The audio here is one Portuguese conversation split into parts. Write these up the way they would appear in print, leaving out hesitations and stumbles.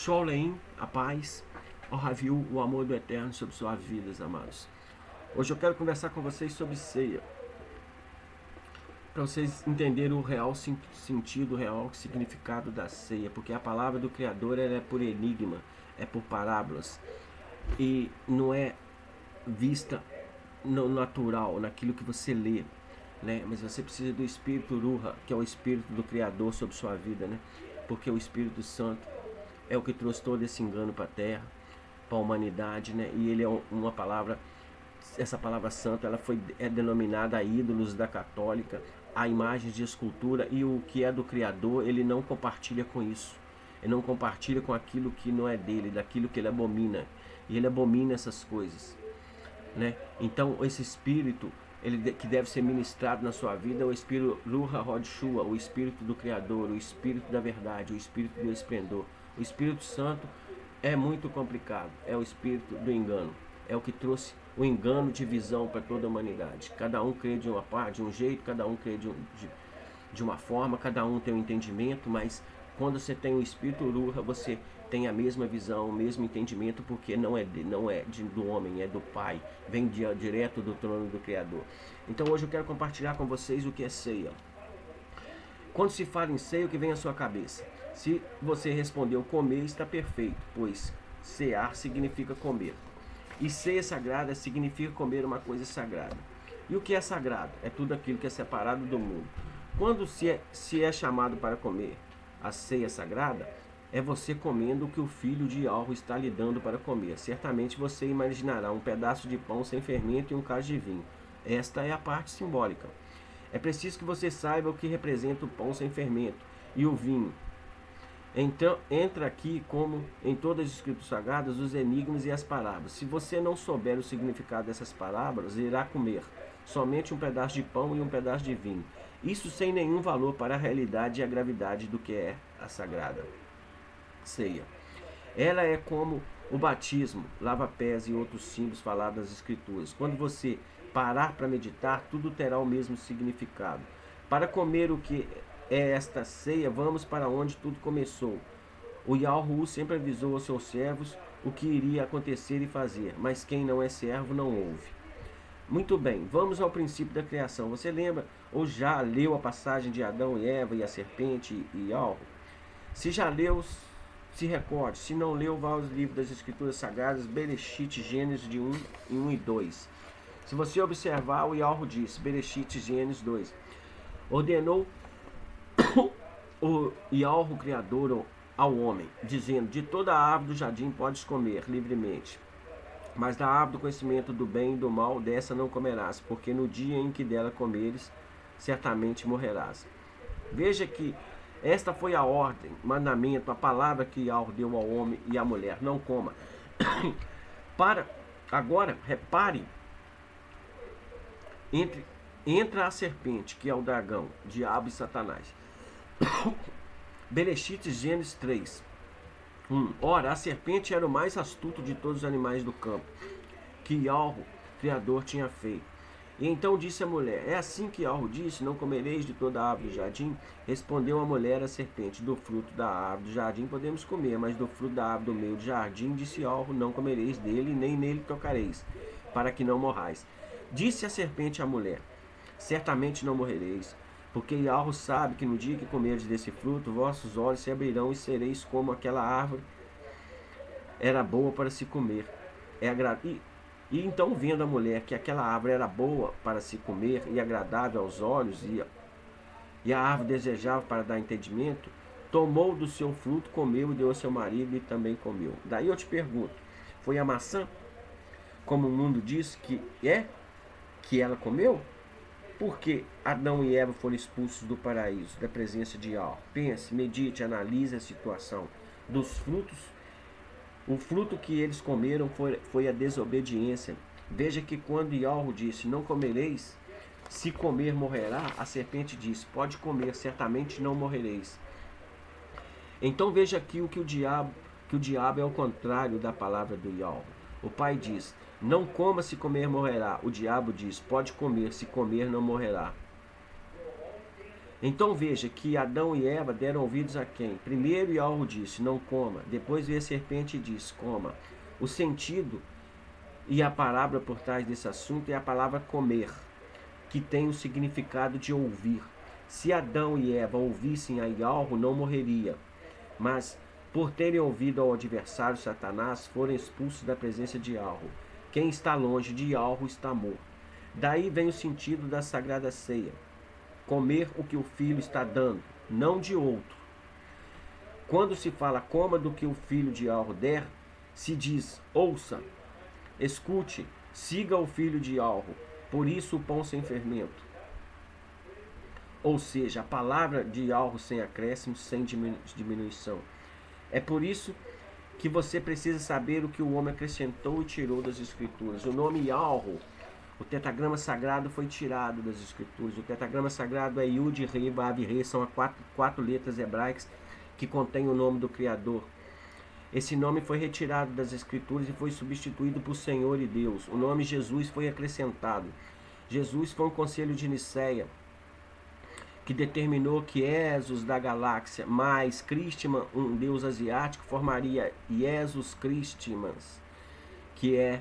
Sholem, a paz, ao Ravil, o amor do Eterno sobre suas vidas, amados. Hoje eu quero conversar com vocês sobre ceia, para vocês entenderem o real sentido, o real significado da ceia, porque a palavra do Criador ela é por enigma, é por parábolas, e não é vista no natural, naquilo que você lê, né? Mas você precisa do Espírito Ruha, que é o Espírito do Criador sobre sua vida, né? Porque o Espírito Santo é o que trouxe todo esse engano para a terra, para a humanidade, né? E ele é uma palavra, essa palavra santa, ela é denominada a ídolos da católica, a imagens de escultura, e o que é do Criador, ele não compartilha com isso. Ele não compartilha com aquilo que não é dele, daquilo que ele abomina. E ele abomina essas coisas, né? Então esse espírito que deve ser ministrado na sua vida é o espírito Ruha Rodshua, o espírito do Criador, o espírito da verdade, o espírito do esplendor. O Espírito Santo é muito complicado, é o espírito do engano, é o que trouxe o engano de visão para toda a humanidade. Cada um crê de uma parte, de um jeito, cada um crê de uma forma, cada um tem um entendimento, mas quando você tem o espírito Ruha, você tem a mesma visão, o mesmo entendimento, porque não é do homem, é do Pai, vem direto do trono do Criador. Então hoje eu quero compartilhar com vocês o que é ceia. Quando se fala em ceia, o que vem à sua cabeça? Se você respondeu comer, está perfeito, pois cear significa comer. E ceia sagrada significa comer uma coisa sagrada. E o que é sagrado? É tudo aquilo que é separado do mundo. Quando se é chamado para comer a ceia sagrada, é você comendo o que o filho de Yahweh está lhe dando para comer. Certamente você imaginará um pedaço de pão sem fermento e um cálice de vinho. Esta é a parte simbólica. É preciso que você saiba o que representa o pão sem fermento e o vinho. Então, entra aqui, como em todas as escrituras sagradas, os enigmas e as parábolas. Se você não souber o significado dessas parábolas, irá comer somente um pedaço de pão e um pedaço de vinho. Isso sem nenhum valor para a realidade e a gravidade do que é a sagrada ceia. Ela é como o batismo, lava-pés e outros símbolos falados nas escrituras. Quando você parar para meditar, tudo terá o mesmo significado. Para comer o que é esta ceia, vamos para onde tudo começou. O Yahweh sempre avisou aos seus servos o que iria acontecer e fazer, mas quem não é servo não ouve. Muito bem, vamos ao princípio da criação. Você lembra ou já leu a passagem de Adão e Eva e a serpente e Yahweh? Se já leu, se recorde. Se não leu, vá aos livros das escrituras sagradas, Bereshit, Gênesis de 1 e 2. Se você observar, o Yahweh disse, Bereshit, Gênesis 2. Ordenou o Yahweh, o Criador, ao homem, dizendo, de toda a árvore do jardim podes comer livremente, mas da árvore do conhecimento do bem e do mal, dessa não comerás, porque no dia em que dela comeres, certamente morrerás. Veja que esta foi a ordem, mandamento, a palavra que Yahweh deu ao homem e à mulher, não coma. Agora, repare, entra a serpente, que é o dragão, diabo e Satanás. Bereshit, Gênesis 3. Ora, a serpente era o mais astuto de todos os animais do campo, que Yahweh, Criador, tinha feito. E então disse a mulher, é assim que Yahweh disse, não comereis de toda a árvore do jardim? Respondeu a mulher à serpente, do fruto da árvore do jardim podemos comer, mas do fruto da árvore do meio do jardim, disse Yahweh, não comereis dele, nem nele tocareis, para que não morrais. Disse a serpente à mulher, certamente não morrereis, porque Yahweh sabe que no dia que comerdes desse fruto, vossos olhos se abrirão e sereis como aquela árvore era boa para se comer. E então, vendo a mulher que aquela árvore era boa para se comer e agradável aos olhos, e a árvore desejável para dar entendimento, tomou do seu fruto, comeu e deu ao seu marido e também comeu. Daí eu te pergunto, foi a maçã, como o mundo diz que ela comeu? Porque Adão e Eva foram expulsos do paraíso, da presença de Yahweh. Pense, medite, analise a situação dos frutos. O fruto que eles comeram foi a desobediência. Veja que quando Yahweh disse, não comereis, se comer morrerá, a serpente disse, pode comer, certamente não morrereis. Então veja aqui que o diabo é o contrário da palavra do Yahweh. O pai diz, não coma, se comer morrerá. O diabo diz, pode comer, se comer não morrerá. Então veja que Adão e Eva deram ouvidos a quem? Primeiro Yahweh disse, não coma. Depois veio a serpente e disse, coma. O sentido e a palavra por trás desse assunto é a palavra comer, que tem o significado de ouvir. Se Adão e Eva ouvissem a Yahweh, não morreria. Mas, por terem ouvido ao adversário Satanás, foram expulsos da presença de Yahweh. Quem está longe de Yahweh está morto. Daí vem o sentido da Sagrada Ceia. Comer o que o Filho está dando, não de outro. Quando se fala coma do que o Filho de Yahweh der, se diz ouça, escute, siga o Filho de Yahweh. Por isso o pão sem fermento. Ou seja, a palavra de Yahweh sem acréscimo, sem diminuição. É por isso que você precisa saber o que o homem acrescentou e tirou das Escrituras. O nome Yahweh, o tetragrama sagrado, foi tirado das Escrituras. O tetragrama sagrado é Yud, Re, Vav, Re, são quatro letras hebraicas que contêm o nome do Criador. Esse nome foi retirado das Escrituras e foi substituído por Senhor e Deus. O nome Jesus foi acrescentado. Jesus foi um conselho de Niceia, que determinou que Jesus da galáxia mais Christiman, um deus asiático, formaria Jesus Christimans, que é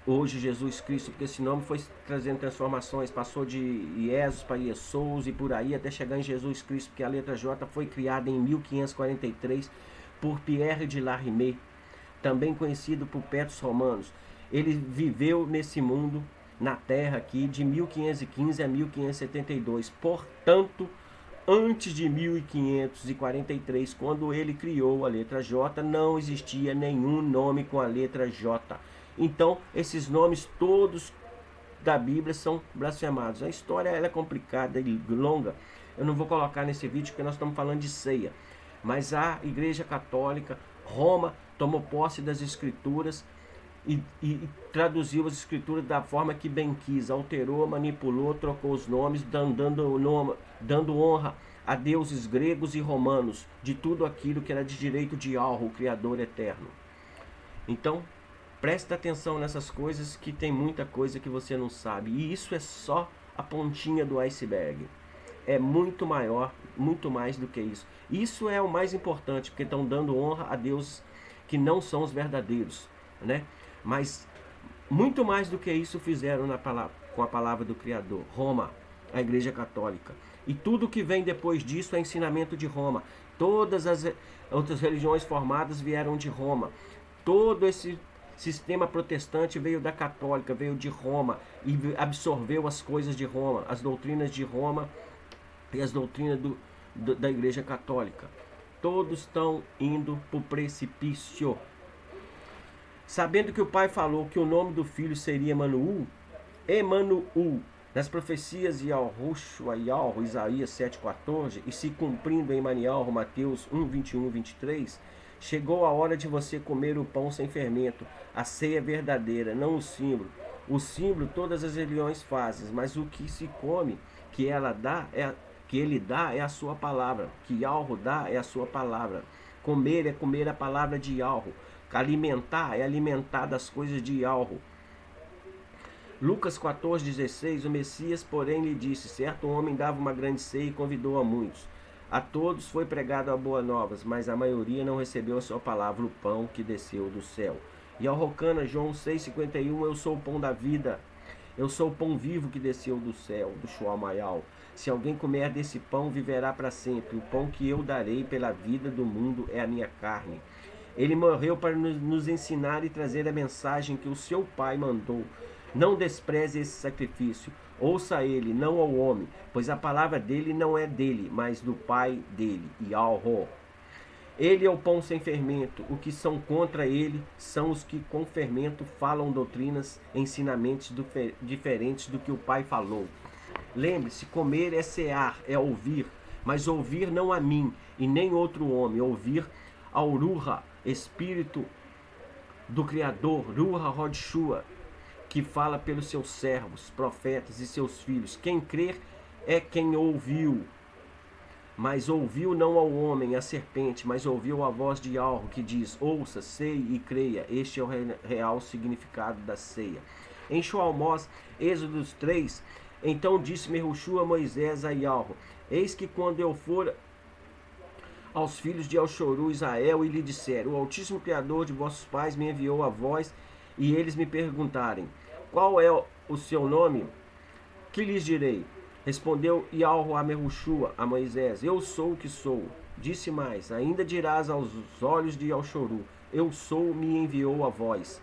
hoje Jesus Cristo, porque esse nome foi trazendo transformações, passou de Jesus para Jesus e por aí até chegar em Jesus Cristo, porque a letra J foi criada em 1543 por Pierre de Larimé, também conhecido por Petrus Romanos. Ele viveu nesse mundo, na Terra aqui, de 1515 a 1572, portanto, antes de 1543, quando ele criou a letra J, não existia nenhum nome com a letra J. Então, esses nomes todos da Bíblia são blasfemados. A história ela é complicada e longa. Eu não vou colocar nesse vídeo porque nós estamos falando de ceia. Mas a Igreja Católica, Roma, tomou posse das Escrituras e traduziu as Escrituras da forma que bem quis. Alterou, manipulou, trocou os nomes, dando honra a deuses gregos e romanos, de tudo aquilo que era de direito de Yahweh, o Criador eterno. Então, presta atenção nessas coisas, que tem muita coisa que você não sabe. E isso é só a pontinha do iceberg. É muito maior, muito mais do que isso. Isso é o mais importante, porque estão dando honra a deuses que não são os verdadeiros, né? Mas muito mais do que isso fizeram com a palavra do Criador. Roma, a Igreja Católica. E tudo que vem depois disso é ensinamento de Roma. Todas as outras religiões formadas vieram de Roma. Todo esse sistema protestante veio da Católica, veio de Roma e absorveu as coisas de Roma, as doutrinas de Roma e as doutrinas da Igreja Católica. Todos estão indo para o precipício. Sabendo que o pai falou que o nome do filho seria Emanuel, nas profecias de Yahushua, Isaías 7,14, e se cumprindo em Manial, Mateus 1, 21, 23, chegou a hora de você comer o pão sem fermento, a ceia verdadeira, não o símbolo. O símbolo todas as religiões fazem, mas o que se come, que ele dá é a sua palavra, que Yahweh dá é a sua palavra. Comer é comer a palavra de Yahweh. Alimentar é alimentar das coisas de Yahweh. Lucas 14,16, o Messias, porém, lhe disse, certo homem dava uma grande ceia e convidou a muitos. A todos foi pregado a boa novas, mas a maioria não recebeu a sua palavra, o pão que desceu do céu. E ao Rocana, João 6,51, eu sou o pão da vida. Eu sou o pão vivo que desceu do céu, do Shuamayal. Se alguém comer desse pão, viverá para sempre. O pão que eu darei pela vida do mundo é a minha carne. Ele morreu para nos ensinar e trazer a mensagem que o seu Pai mandou. Não despreze esse sacrifício. Ouça ele, não ao homem, pois a palavra dele não é dele, mas do Pai dele, Yahweh. Ele é o pão sem fermento. O que são contra ele são os que com fermento falam doutrinas, ensinamentos diferentes do que o Pai falou. Lembre-se, comer é cear, é ouvir, mas ouvir não a mim e nem outro homem, ouvir ao Ruha, Espírito do Criador, Ruha Hodshua, que fala pelos seus servos, profetas e seus filhos. Quem crer é quem ouviu, mas ouviu não ao homem, a serpente, mas ouviu a voz de Yahweh que diz, ouça, sei e creia. Este é o real significado da ceia. Em Shlomo, Êxodo 3, então disse Mehushua a Moisés a Yahweh, Eis que quando eu for aos filhos de Elchorú, Israel, e lhe disser: o Altíssimo Criador de vossos pais me enviou a vós, e eles me perguntarem: qual é o seu nome? Que lhes direi? Respondeu Ialro a Merushua, a Moisés: eu sou o que sou. Disse mais: ainda dirás aos olhos de Elchorú: eu sou, me enviou a vós.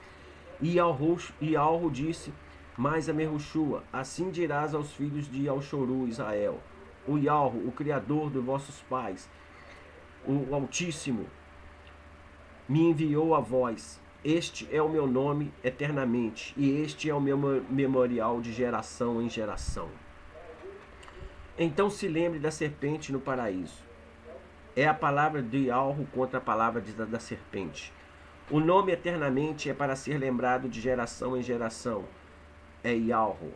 E Ialro disse mais a Merushua: assim dirás aos filhos de Elchorú, Israel: o Ialro, o Criador de vossos pais, o Altíssimo, me enviou a vós. Este é o meu nome eternamente, e este é o meu memorial de geração em geração. Então se lembre da serpente no paraíso. É a palavra de Ialro contra a palavra da serpente. O nome eternamente é para ser lembrado de geração em geração. É Ialro.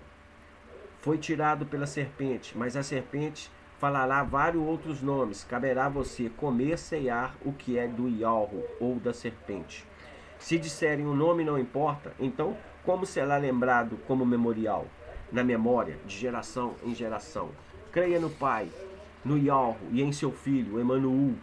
Foi tirado pela serpente, mas a serpente falará vários outros nomes. Caberá a você comer, ceiar o que é do Ialro ou da serpente. Se disserem o nome não importa, então como será lembrado como memorial? Na memória, de geração em geração. Creia no Pai, no Ialro e em seu Filho, Emanuel.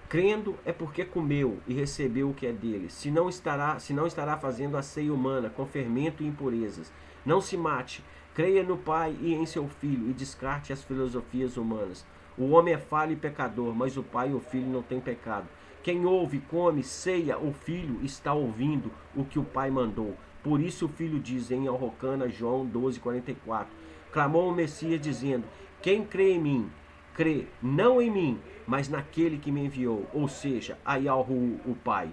Crendo é porque comeu e recebeu o que é dele. Se não estará fazendo a ceia humana com fermento e impurezas. Não se mate. Creia no Pai e em seu Filho e descarte as filosofias humanas. O homem é falho e pecador, mas o Pai e o Filho não têm pecado. Quem ouve, come, ceia, o Filho está ouvindo o que o Pai mandou. Por isso o Filho diz em Elrocana, João 12:44. Clamou o Messias dizendo: quem crê em mim, crê não em mim, mas naquele que me enviou, ou seja, a Ialro, o Pai.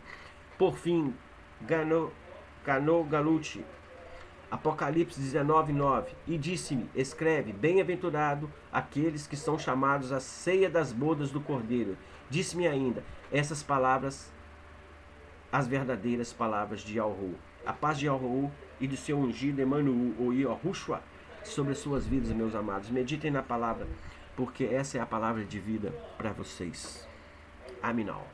Por fim, Gano Galuti, Apocalipse 19:9. E disse-me: escreve, bem-aventurado aqueles que são chamados à ceia das bodas do Cordeiro. Disse-me ainda: essas palavras, as verdadeiras palavras de Ialro. A paz de Ialro e do seu ungido Emanuel, ou Yahushua, sobre as suas vidas, meus amados. Meditem na palavra, porque essa é a palavra de vida para vocês. Aminal.